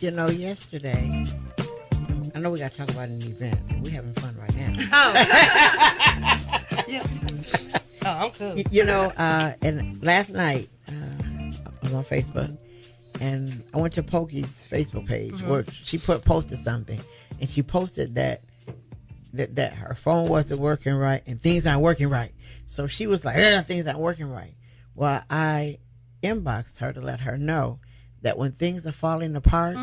Yesterday, I know we got to talk about an event. We're having fun right now. Oh, yeah. Oh, I'm cool. And last night, I was on Facebook, and I went to Pokey's Facebook page where she posted something, and she posted that her phone wasn't working right and things aren't working right. So she was like, things aren't working right. Well, I inboxed her to let her know that when things are falling apart,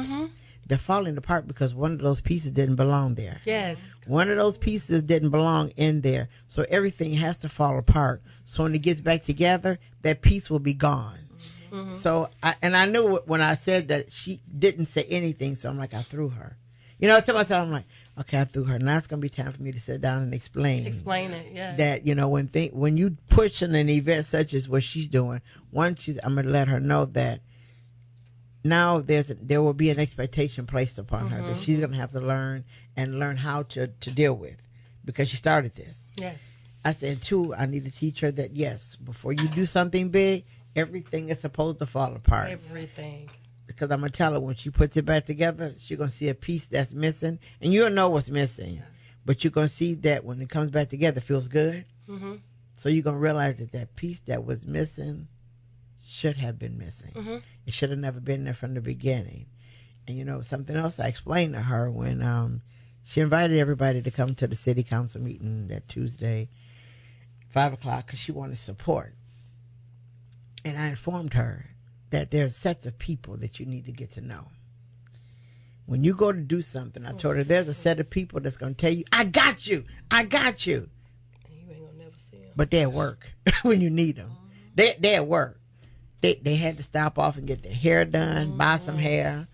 they're falling apart because one of those pieces didn't belong there. Yes. One of those pieces didn't belong in there. So everything has to fall apart. So when it gets back together, that piece will be gone. Mm-hmm. So, I knew when I said that, she didn't say anything. So I'm like, I threw her. To myself, I'm like, okay, I threw her. Now it's going to be time for me to sit down and explain. Explain it, yeah. That, when you push in an event such as what she's doing, I'm going to let her know that now there will be an expectation placed upon her that she's going to have to learn how to deal with, because she started this. Yes. I said, too, I need to teach her that, yes, before you do something big, everything is supposed to fall apart. Everything. Because I'm going to tell her when she puts it back together, she's going to see a piece that's missing. And you'll know what's missing. Yeah. But you're going to see that when it comes back together, it feels good. Mm-hmm. So you're going to realize that piece that was missing should have been missing. Mm-hmm. It should have never been there from the beginning. And, something else I explained to her when she invited everybody to come to the city council meeting that Tuesday, 5 o'clock, because she wanted support. And I informed her that there's sets of people that you need to get to know. When you go to do something, I told her there's a set of people that's going to tell you, I got you. And you ain't going to never see them. But they're at work when you need them. They're at work. They had to stop off and get their hair done, buy some hair.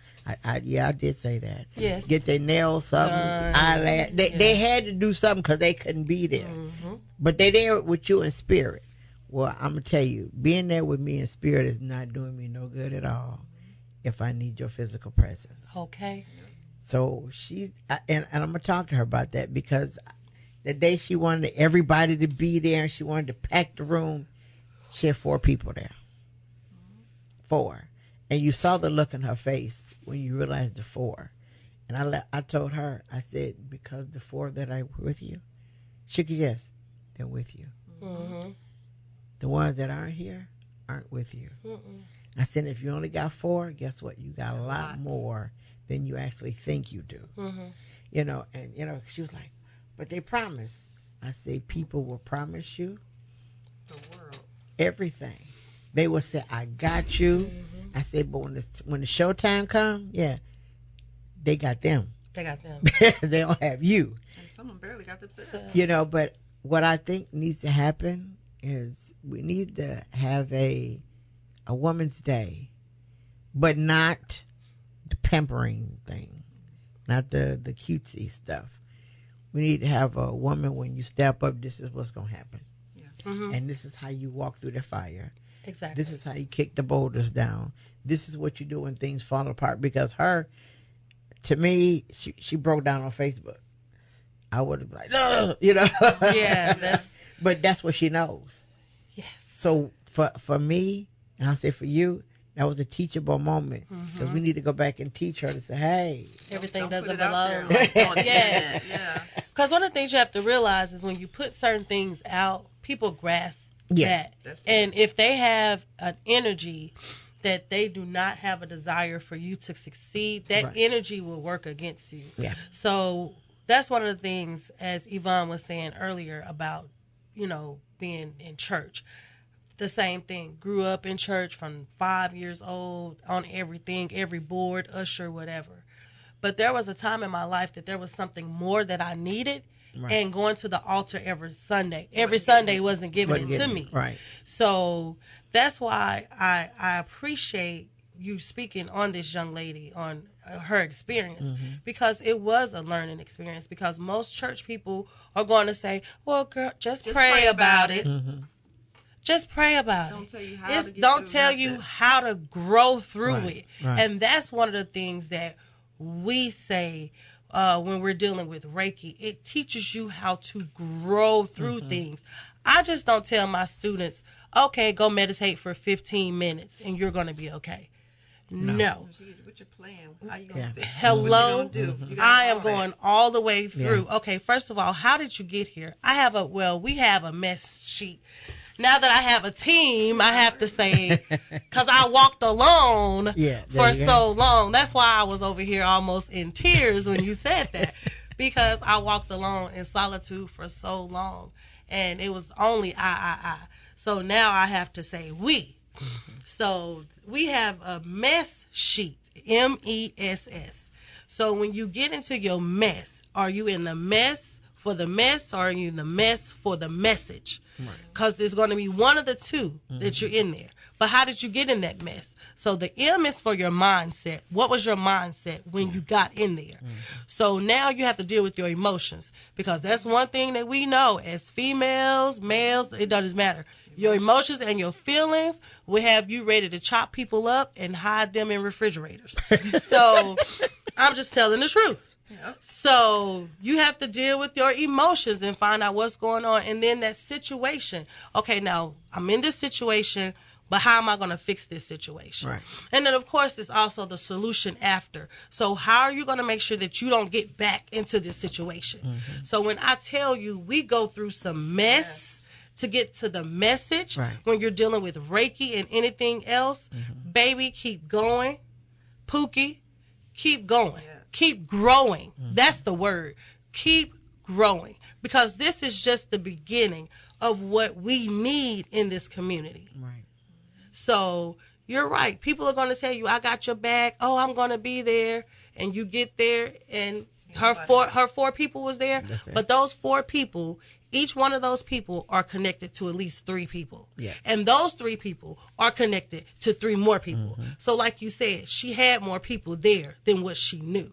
I did say that. Yes. Get their nails, something, eyelash. They had to do something because they couldn't be there. Mm-hmm. But they're there with you in spirit. Well, I'm going to tell you, being there with me in spirit is not doing me no good at all if I need your physical presence. Okay. So and I'm going to talk to her about that, because the day she wanted everybody to be there and she wanted to pack the room, she had 4 people there. 4. And you saw the look in her face when you realized the 4. And I told her, I said, because the 4 that are with you, she could yes, they're with you. Mm-hmm. The ones that aren't here aren't with you. Mm-mm. I said, if you only got 4, guess what? You got a lot more than you actually think you do. Mm-hmm. She was like, but they promise. I say, people will promise you the world, everything. They will say, I got you. Mm-hmm. I said, but when the showtime comes, they got them. They got them. They don't have you. And someone barely got themselves. But what I think needs to happen is we need to have a Woman's Day, but not the pampering thing, not the cutesy stuff. We need to have a woman, when you step up, this is what's going to happen. Yes. Mm-hmm. And this is how you walk through the fire. Exactly. This is how you kick the boulders down. This is what you do when things fall apart. Because to me, she broke down on Facebook. I would have been like, no, Yeah. But that's what she knows. Yes. So for me, and I'll say for you, that was a teachable moment, because we need to go back and teach her to say, hey, everything doesn't belong. Yes. Yeah. Because one of the things you have to realize is when you put certain things out, people grasp that. And if they have an energy that they do not have a desire for you to succeed, that energy will work against you. Yeah. So that's one of the things, as Yvonne was saying earlier about, being in church. The same thing. Grew up in church from 5 years old, on everything, every board, usher, whatever. But there was a time in my life that there was something more that I needed, and going to the altar every Sunday wasn't giving it to me. Right. So that's why I appreciate you speaking on this young lady, on her experience, because it was a learning experience, because most church people are going to say, well, girl, just pray about it. Mm-hmm. Just pray about it. Don't tell you how to grow through it. Right. And that's one of the things that we say when we're dealing with Reiki. It teaches you how to grow through things. I just don't tell my students, okay, go meditate for 15 minutes and you're going to be okay. No. What you plan? How you gonna Hello. What you gonna do? I am going all the way through. Yeah. Okay, first of all, how did you get here? We have a mess sheet. Now that I have a team, I have to say, because I walked alone for so long. That's why I was over here almost in tears when you said that, because I walked alone in solitude for so long, and it was only I. So now I have to say we. So we have a mess sheet, MESS. So when you get into your mess, are you in the mess for the mess, or are you in the mess for the message? Because there's going to be one of the two that you're in there. But how did you get in that mess? So the M is for your mindset. What was your mindset when you got in there? So now you have to deal with your emotions, because that's one thing that we know as females, males, it doesn't matter. Your emotions and your feelings will have you ready to chop people up and hide them in refrigerators. So I'm just telling the truth. So you have to deal with your emotions and find out what's going on. And then that situation. Okay, now I'm in this situation, but how am I going to fix this situation? Right. And then, of course, there's also the solution after. So how are you going to make sure that you don't get back into this situation? So when I tell you we go through some mess to get to the message, when you're dealing with Reiki and anything else, baby, keep going. Pookie, keep going. Keep growing. That's the word. Keep growing. Because this is just the beginning of what we need in this community. Right. So you're right. People are going to tell you, I got your back. Oh, I'm going to be there. And you get there, and her four people was there. But those 4 people, each one of those people are connected to at least 3 people. Yeah. And those 3 people are connected to 3 more people. So like you said, she had more people there than what she knew.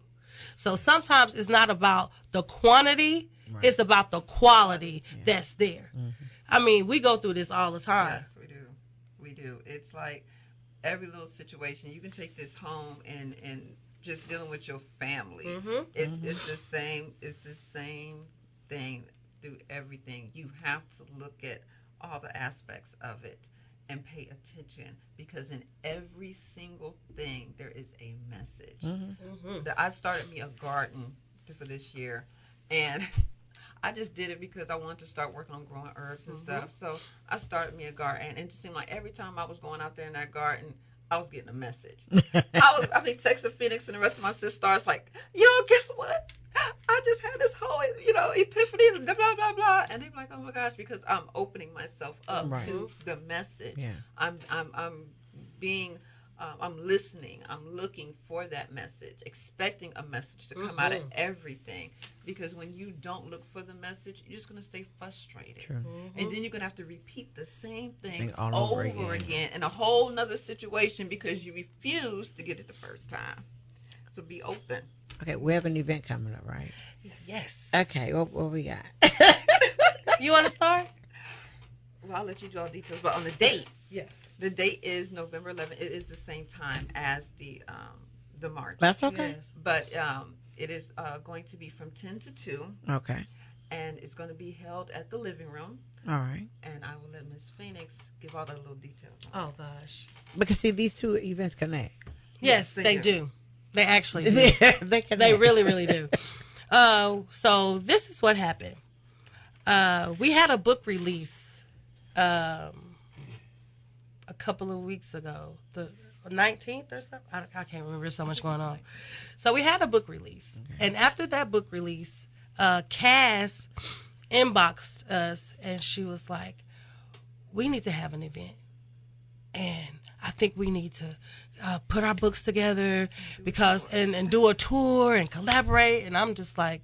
So sometimes it's not about the quantity, it's about the quality that's there. I mean, we go through this all the time. Yes, we do. We do. It's like every little situation. You can take this home and just dealing with your family. It's the same. It's the same thing through everything. You have to look at all the aspects of it and pay attention, because in every single thing there is a message. I started me a garden for this year, and I just did it because I wanted to start working on growing herbs and stuff. So I started me a garden, and it just seemed like every time I was going out there in that garden, I was getting a message. I mean, texting Phoenix and the rest of my sisters like, yo, guess what? I just had this whole, epiphany, blah, blah, blah, blah. And they're like, oh my gosh, because I'm opening myself up to the message. Yeah. I'm listening. I'm looking for that message, expecting a message to come out of everything. Because when you don't look for the message, you're just going to stay frustrated. True. And then you're going to have to repeat the same thing all over again in a whole nother situation because you refuse to get it the first time. So be open. Okay, we have an event coming up, right? Yes. Okay, what we got? You want to start? Well, I'll let you do all details, but on the date. Yeah. The date is November 11th. It is the same time as the march. That's okay. Yes. But it is going to be from 10 to 2. Okay. And it's going to be held at the living room. All right. And I will let Miss Phoenix give all the little details. Oh, gosh. Because, see, these 2 events connect. Yes, they do. They actually do. They connect. They really, really do. So this is what happened. We had a book release a couple of weeks ago, the 19th or something. I can't remember. So much going on. So we had a book release. Okay. And after that book release, Cass inboxed us, and she was like, we need to have an event. And I think we need to put our books together and do a tour and collaborate. And I'm just like,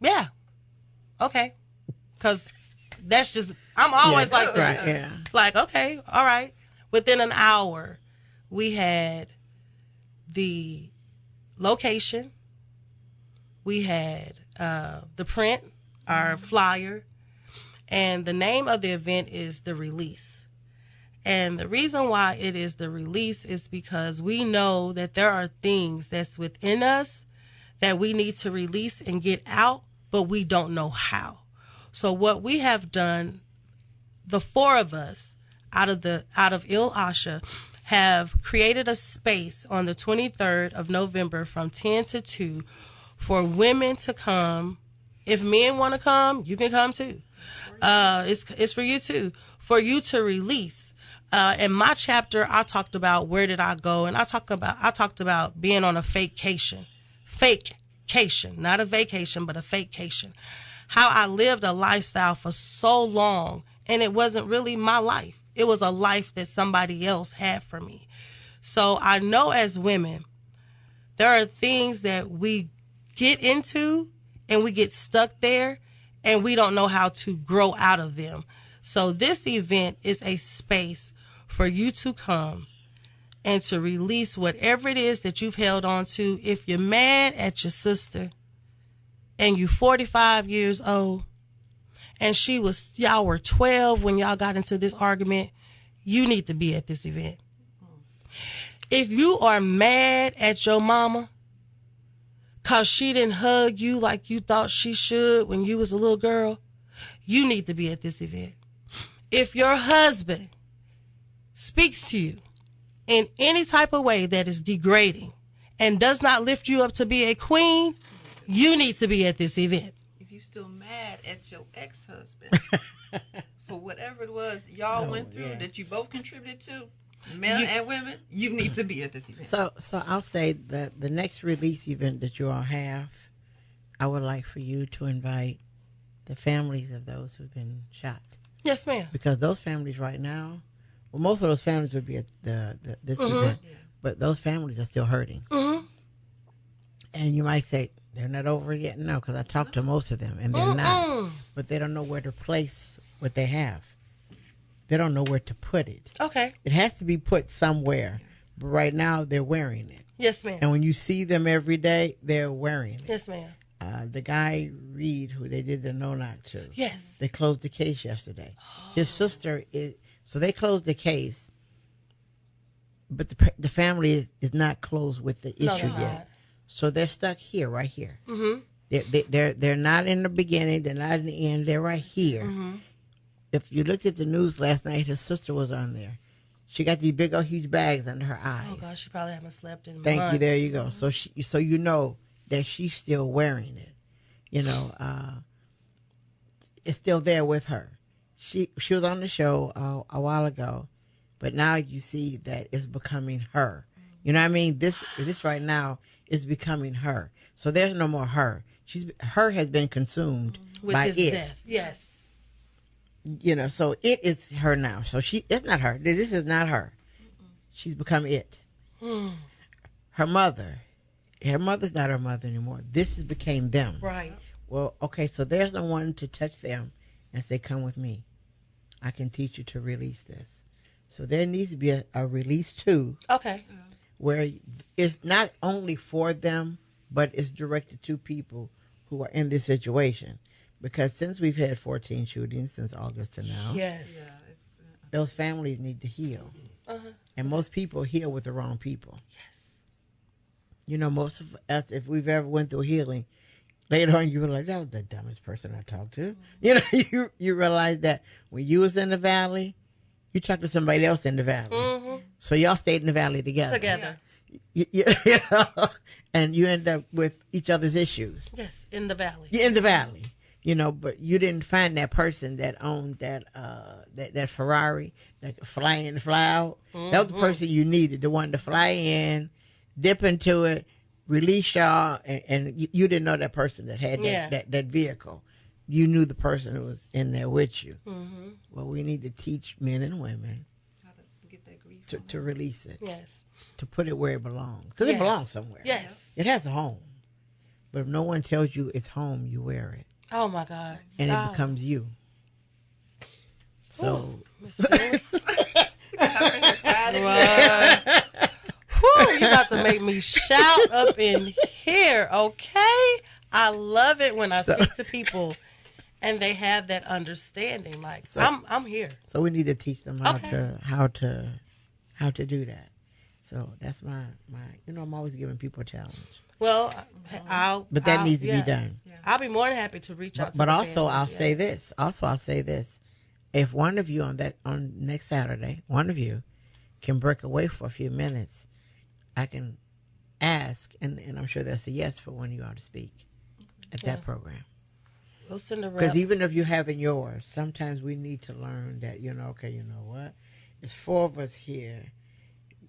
yeah, okay. Because that's just, I'm always like that. Right, yeah. Like, okay, all right. Within an hour, we had the location. We had the print, our flyer. And the name of the event is The Release. And the reason why it is the release is because we know that there are things that's within us that we need to release and get out, but we don't know how. So what we have done, the 4 of us out of Il Asha, have created a space on the 23rd of November from 10 to 2 for women to come. If men want to come, you can come too. It's for you too, for you to release. In my chapter, I talked about where did I go, and I talked about being on a fakecation, not a vacation, but a fakecation. How I lived a lifestyle for so long, and it wasn't really my life. It was a life that somebody else had for me. So I know as women, there are things that we get into and we get stuck there, and we don't know how to grow out of them. So this event is a space for you to come and to release whatever it is that you've held on to. If you're mad at your sister and you're 45 years old and y'all were 12 when y'all got into this argument, you need to be at this event. If you are mad at your mama because she didn't hug you like you thought she should when you was a little girl, you need to be at this event. If your husband speaks to you in any type of way that is degrading and does not lift you up to be a queen, you need to be at this event. If you're still mad at your ex-husband for whatever it was y'all went through that you both contributed to, men and women, you need to be at this event. So I'll say that the next release event that you all have, I would like for you to invite the families of those who've been shot. Yes, ma'am. Because those families right now, well, most of those families would be at this event, but those families are still hurting. Mm-hmm. And you might say, they're not over it yet? No, because I talked to most of them, and they're not. But they don't know where to place what they have. They don't know where to put it. Okay. It has to be put somewhere. But right now, they're wearing it. Yes, ma'am. And when you see them every day, they're wearing it. Yes, ma'am. The guy, Reed, who they did the no-knock to. Yes. They closed the case yesterday. His sister is... So they closed the case, but the family is not closed with the issue yet. So they're stuck here, right here. Mm-hmm. They're not in the beginning. They're not in the end. They're right here. Mm-hmm. If you looked at the news last night, his sister was on there. She got these big old huge bags under her eyes. Oh gosh, she probably haven't slept in months. Thank you. There you go. So you know that she's still wearing it. You know, it's still there with her. She was on the show a while ago, but now you see that it's becoming her. You know what I mean? This right now is becoming her. So there's no more her. Her has been consumed with by his it. Death. Yes. You know, so it is her now. So it's not her. This is not her. She's become it. Her mother's not her mother anymore. This has became them. Right. Well, okay, so there's no one to touch them and say, come with me. I can teach you to release this. So there needs to be a release too. Okay. Where it's not only for them, but it's directed to people who are in this situation. Because since we've had 14 shootings since August to now, yes, those families need to heal. And most people heal with the wrong people. Yes. You know, most of us, if we've ever went through healing, later on, you were like, that was the dumbest person I talked to. You know, you realize that when you was in the valley, you talked to somebody else in the valley. Mm-hmm. So y'all stayed in the valley together. You know, and you end up with each other's issues. Yes, in the valley. You're in the valley. You know, but you didn't find that person that owned that Ferrari that could fly in and fly out. Mm-hmm. That was the person you needed, the one to fly in, dip into it, release y'all, and you didn't know that person that had that vehicle. You knew the person who was in there with you. Mm-hmm. Well, we need to teach men and women how to get that grief to release it. Yes. To put it where it belongs. Because it belongs somewhere. Yes. It has a home. But if no one tells you it's home, you wear it. Oh, my God. And it becomes you. So. You about to make me shout up in here, okay? I love it when I speak to people and they have that understanding. Like, I'm here. So we need to teach them how to do that. So that's my I'm always giving people a challenge. Well, but that needs to be done. Yeah. I'll be more than happy to reach out to But also, families. I'll say this. If one of you on next Saturday, one of you can break away for a few minutes, I can ask, and I'm sure that's a yes for when you are to speak at that program. We'll send a rep. Because even if you're having yours, sometimes we need to learn that, okay, you know what? It's 4 of us here.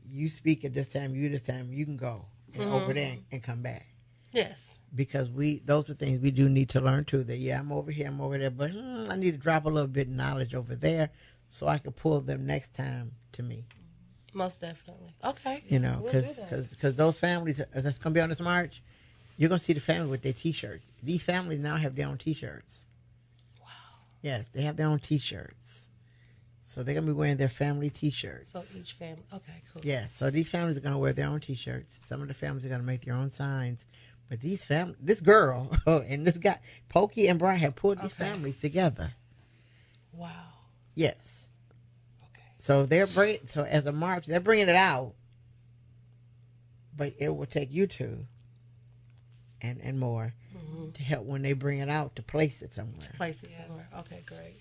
You speak at this time, you can go over there and come back. Yes. Because those are things we do need to learn too. That, I'm over here, I'm over there, but I need to drop a little bit of knowledge over there so I can pull them next time to me. Most definitely. Okay. Because those families that's going to be on this march, you're going to see the family with their T-shirts. These families now have their own T-shirts. Wow. Yes, they have their own T-shirts. So they're going to be wearing their family T-shirts. So each family. Okay, cool. Yeah, so these families are going to wear their own T-shirts. Some of the families are going to make their own signs. But this girl and this guy, Pokey and Brian, have pulled these families together. Wow. Yes. So so as a march, they're bringing it out, but it will take you two and more to help when they bring it out to place it somewhere. Okay, great.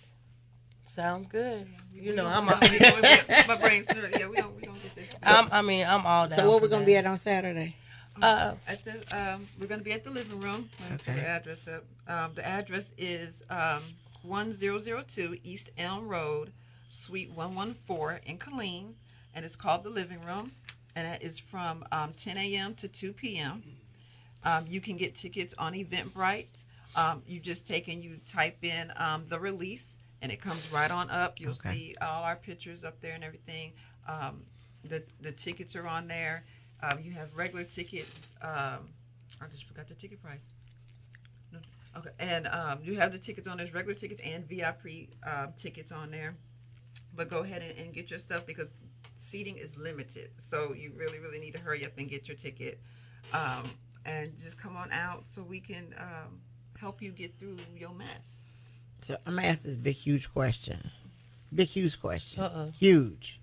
Sounds good. I'm. My brain's we gonna get this. I'm all down. So where we're gonna be at on Saturday? We're gonna be at the living room. Put the address up. The address is 1002 East Elm Road, Suite 114 in Killeen, and it's called the living room, and it is from 10 a.m. to 2 p.m. You can get tickets on Eventbrite. You just type in the release, and it comes right on up. You'll see all our pictures up there and everything. The tickets are on there. You have regular tickets. I just forgot the ticket price. No. Okay, and you have the tickets on. There's regular tickets and VIP tickets on there. But go ahead and get your stuff because seating is limited. So you really, really need to hurry up and get your ticket. And just come on out so we can help you get through your mess. So I'm going to ask this big, huge question. Big, huge question. Huge.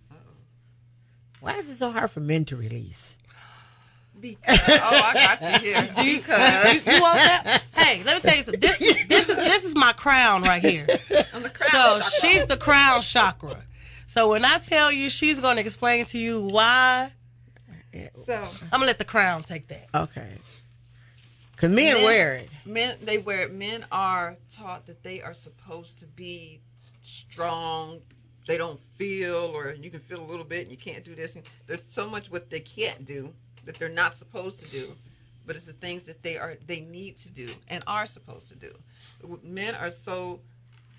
Why is it so hard for men to release? Because, I got you here. Because you want that? Hey, let me tell you something. This is my crown right here. I'm the crown. So she's the crown chakra. So when I tell you, she's going to explain to you why. So I'm gonna let the crown take that. Okay. Because men wear it. They wear it. Men are taught that they are supposed to be strong. They don't feel, or you can feel a little bit and you can't do this. And there's so much what they can't do that they're not supposed to do, but it's the things that they need to do and are supposed to do. Men are so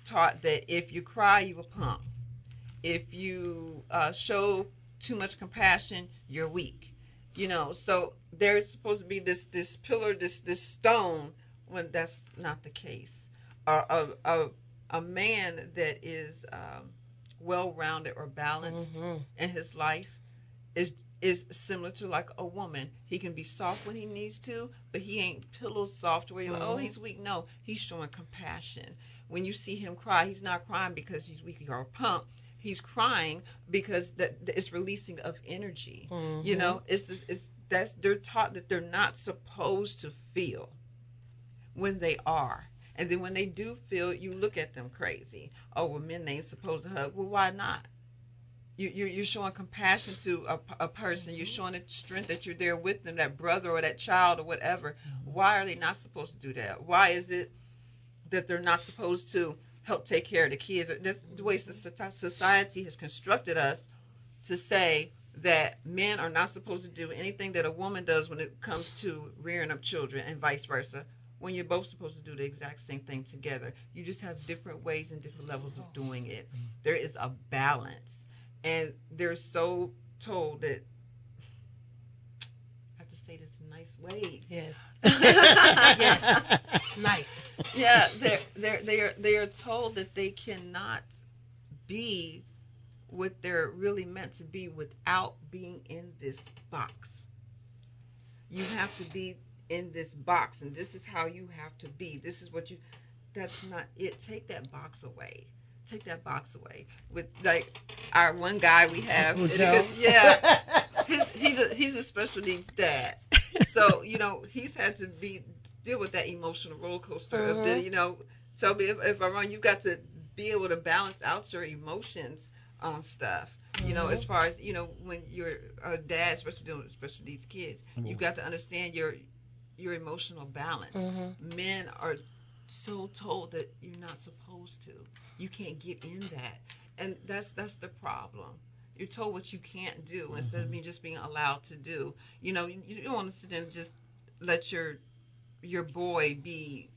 taught that if you cry, you a punk. If you show too much compassion, you're weak. So there's supposed to be this pillar, this stone, when that's not the case. A man that is well-rounded or balanced in his life is similar to like a woman. He can be soft when he needs to, but he ain't pillow soft where you're like, oh, he's weak. No, he's showing compassion. When you see him cry, he's not crying because he's weak or a punk. He's crying because it's releasing of energy. They're taught that they're not supposed to feel when they are. And then when they do feel, you look at them crazy. Oh, well, men ain't supposed to hug. Well, why not? You're showing compassion to a person. You're showing the strength that you're there with them, that brother or that child or whatever. Why are they not supposed to do that? Why is it that they're not supposed to help take care of the kids? That's the way society has constructed us to say that men are not supposed to do anything that a woman does when it comes to rearing up children and vice versa, when you're both supposed to do the exact same thing together. You just have different ways and different levels of doing it. There is a balance. And they're so told that, I have to say this in nice ways. Yes. Yes. Nice. Yeah, they are told that they cannot be what they're really meant to be without being in this box. You have to be in this box, and this is how you have to be. This is what that's not it. Take that box away. Take that box away. With like our one guy we have, yeah, he's a special needs dad. So he's had to deal with that emotional roller coaster of the tell me if I'm wrong. You've got to be able to balance out your emotions on stuff. You know, as far as, you know, when you're a dad, especially these kids, you've got to understand your emotional balance. Men are so told that you're not supposed to. You can't get in that. And that's the problem. You're told what you can't do instead of just being allowed to do. You know, you don't want to sit there and just let your boy be,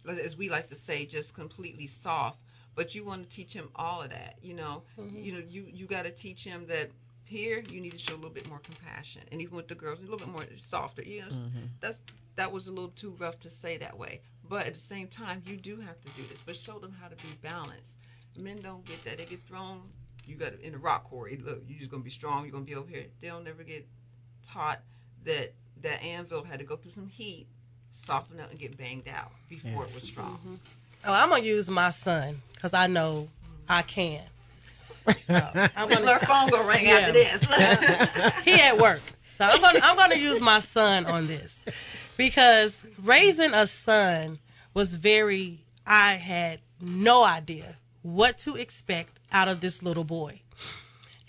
as we like to say, just completely soft. But you want to teach him all of that. You know, you got to teach him that here you need to show a little bit more compassion, and even with the girls, a little bit more softer. You know, that was a little too rough to say that way. But at the same time, you do have to do this. But show them how to be balanced. Men don't get that. They get thrown. You got in the rock quarry. Look, you're just gonna be strong. You're gonna be over here. They don't never get taught that anvil had to go through some heat, soften up, and get banged out before it was strong. Oh, I'm gonna use my son because I know I can. So I'm gonna let our phone go ring after this. He at work, so I'm gonna use my son on this because raising a son was I had no idea what to expect out of this little boy.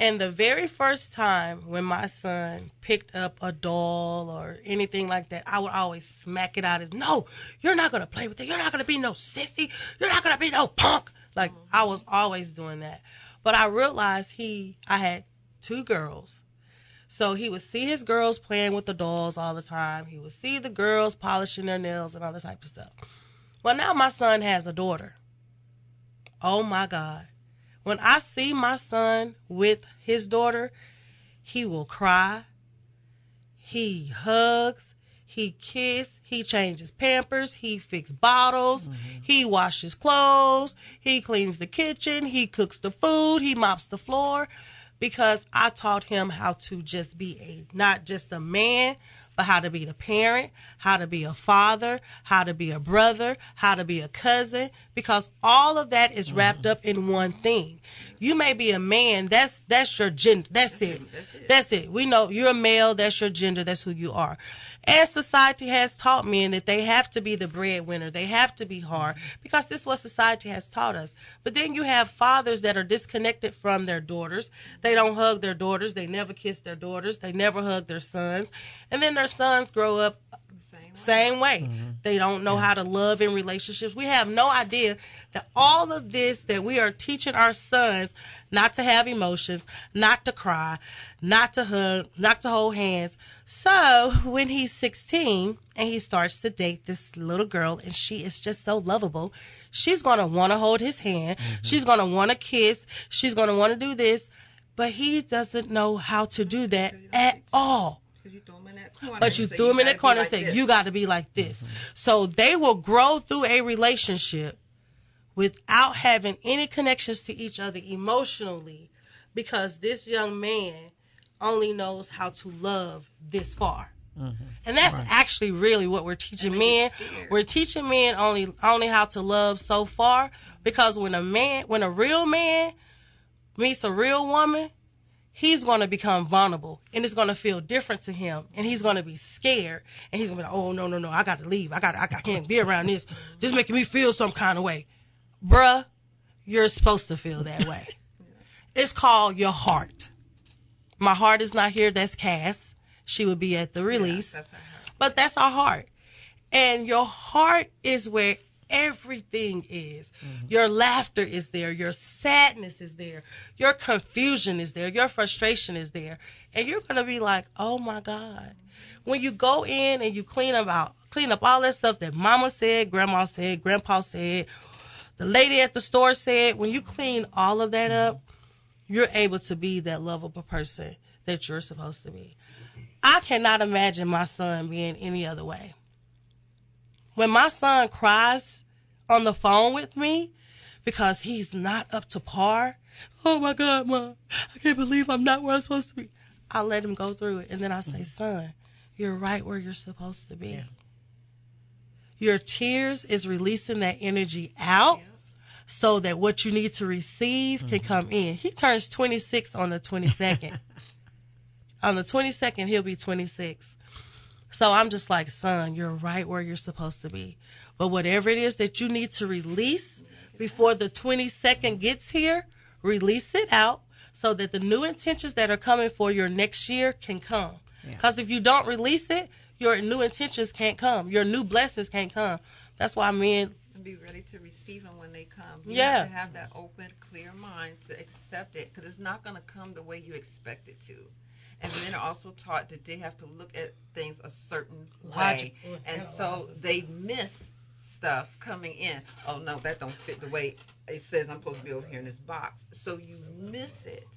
And the very first time when my son picked up a doll or anything like that, I would always smack it out no, you're not going to play with it. You're not going to be no sissy. You're not going to be no punk. Like, I was always doing that. But I realized I had 2 girls. So he would see his girls playing with the dolls all the time. He would see the girls polishing their nails and all this type of stuff. Well, now my son has a daughter. Oh, my God. When I see my son with his daughter, he will cry, he hugs, he kisses, he changes Pampers, he fixes bottles, he washes clothes, he cleans the kitchen, he cooks the food, he mops the floor, because I taught him how to just be not just a man, but how to be the parent, how to be a father, how to be a brother, how to be a cousin, because all of that is wrapped up in one thing. You may be a man, that's your gender, that's it. We know you're a male, that's your gender, that's who you are. And society has taught men that they have to be the breadwinner, they have to be hard, because this is what society has taught us. But then you have fathers that are disconnected from their daughters. They don't hug their daughters, they never kiss their daughters, they never hug their sons. And then their sons grow up same way. They don't know how to love in relationships. We have no idea that all of this that we are teaching our sons not to have emotions, not to cry, not to hug, not to hold hands. So when he's 16 and he starts to date this little girl and she is just so lovable, she's going to want to hold his hand. She's going to want to kiss. She's going to want to do this. But he doesn't know how to do that at all. But you threw him in that corner and said, you got to be like this. So they will grow through a relationship without having any connections to each other emotionally, because this young man only knows how to love this far. And that's actually really what we're teaching men. We're teaching men only how to love so far, because when a real man meets a real woman, he's going to become vulnerable, and it's going to feel different to him, and he's going to be scared, and he's going to be like, oh, no, I got to leave. I can't be around this. This is making me feel some kind of way. Bruh, you're supposed to feel that way. It's called your heart. My heart is not here. That's Cass. She would be at the release. But that's our heart. And your heart is where everything is. Your laughter is there. Your sadness is there. Your confusion is there. Your frustration is there. And you're going to be like, oh my God. When you go in and you clean up all that stuff that mama said, grandma said, grandpa said, the lady at the store said, when you clean all of that up, you're able to be that lovable person that you're supposed to be. I cannot imagine my son being any other way. When my son cries on the phone with me because he's not up to par, oh my God, Mom, I can't believe I'm not where I'm supposed to be. I let him go through it. And then I say, son, you're right where you're supposed to be. Yeah. Your tears is releasing that energy out so that what you need to receive can come in. He turns 26 on the 22nd. On the 22nd, he'll be 26. So I'm just like, son, you're right where you're supposed to be. But whatever it is that you need to release before the 22nd gets here, release it out so that the new intentions that are coming for your next year can come. Because if you don't release it, your new intentions can't come. Your new blessings can't come. That's why men... And be ready to receive them when they come. You Yeah. have to have that open, clear mind to accept it, because it's not going to come the way you expect it to. And men are also taught that they have to look at things a certain way. And so they miss stuff coming in. Oh, no, that don't fit the way it says I'm supposed to be over here in this box. So you miss it.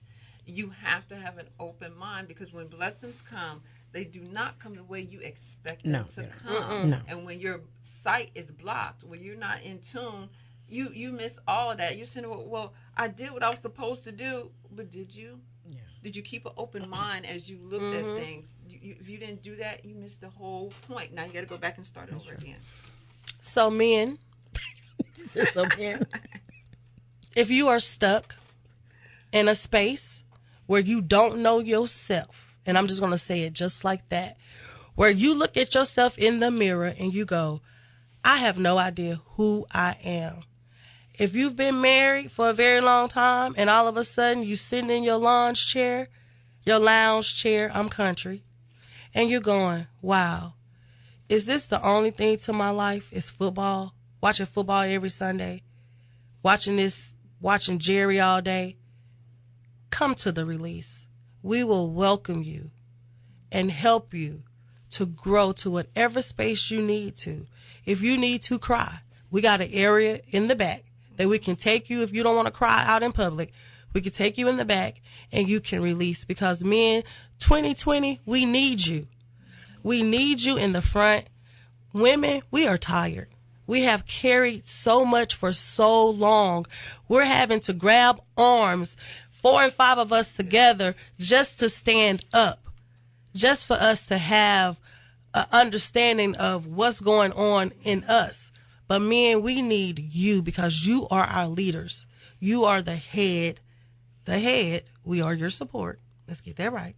You have to have an open mind, because when blessings come, they do not come the way you expect them to come. No. And when your sight is blocked, when you're not in tune, you miss all of that. You're saying, well, I did what I was supposed to do, but did you? Yeah. Did you keep an open mind as you looked at things? If you didn't do that, you missed the whole point. Now you got to go back and start over again. So men, if you are stuck in a space where you don't know yourself, and I'm just going to say it just like that, where you look at yourself in the mirror and you go, I have no idea who I am. If you've been married for a very long time and all of a sudden you sitting in your lounge chair, I'm country, and you're going, wow, is this the only thing to my life? Is football, watching football every Sunday, watching Jerry all day? Come to the release. We will welcome you and help you to grow to whatever space you need to. If you need to cry, we got an area in the back that we can take you. If you don't want to cry out in public, we can take you in the back and you can release. Because men, 2020, we need you. We need you in the front. Women, we are tired. We have carried so much for so long. We're having to grab arms, 4 and 5 of us together, just to stand up, just for us to have an understanding of what's going on in us. But men, we need you, because you are our leaders. You are the head. The head, we are your support. Let's get that right.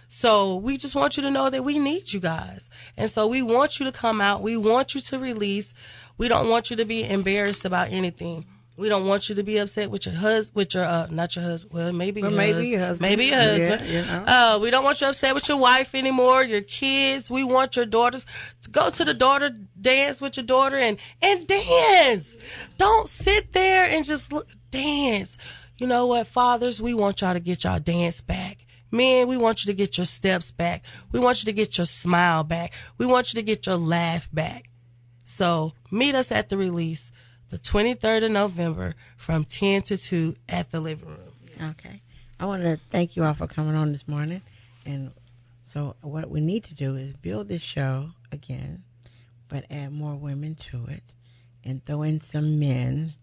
So we just want you to know that we need you guys. And so we want you to come out. We want you to release. We don't want you to be embarrassed about anything. We don't want you to be upset with your husband, not your husband. Well, maybe your husband. Maybe your husband. Yeah. We don't want you upset with your wife anymore, your kids. We want your daughters to go to the daughter dance with your daughter and dance. Don't sit there and just dance. You know what, fathers? We want y'all to get y'all dance back. Men, we want you to get your steps back. We want you to get your smile back. We want you to get your laugh back. So meet us at the release, the 23rd of November from 10 to 2 at the living room. Okay. I want to thank you all for coming on this morning. And so what we need to do is build this show again, but add more women to it and throw in some men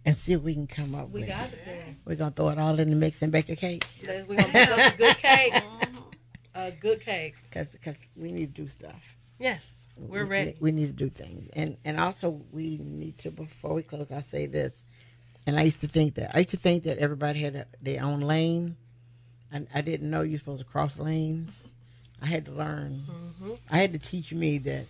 and see if we can come up with it. We got it there. We're going to throw it all in the mix and bake a cake. We're going to make us a good cake. A good cake. Because we need to do stuff. Yes. We're ready. We need to do things. And also we need to, before we close, I'll say this. And I used to think that everybody had their own lane. And I didn't know you're supposed to cross lanes. I had to learn. Mm-hmm. I had to teach me that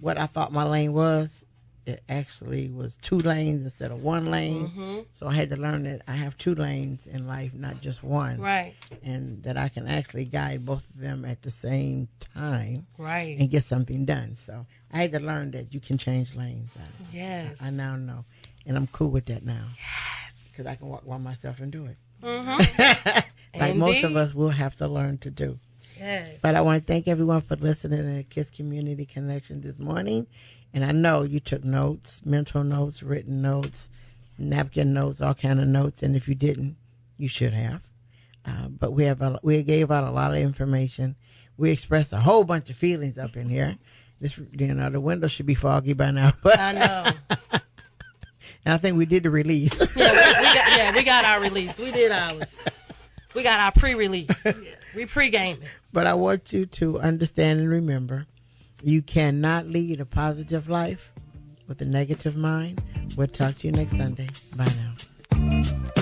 what I thought my lane was, it actually was 2 lanes instead of 1 lane. Mm-hmm. So I had to learn that I have 2 lanes in life, not just 1. Right. And that I can actually guide both of them at the same time. Right. And get something done. So I had to learn that you can change lanes. Yes. I now know. And I'm cool with that now. Yes. Because I can walk by myself and do it. Mm-hmm. Like Indeed. most of us will have to learn to do. Yes. But I want to thank everyone for listening to KISS Community Connection this morning. And I know you took notes, mental notes, written notes, napkin notes, all kind of notes. And if you didn't, you should have. But we gave out a lot of information. We expressed a whole bunch of feelings up in here. The window should be foggy by now. I know. And I think we did the release. We got our release. We did ours. We got our pre-release. We pre-gaming. But I want you to understand and remember, you cannot lead a positive life with a negative mind. We'll talk to you next Sunday. Bye now.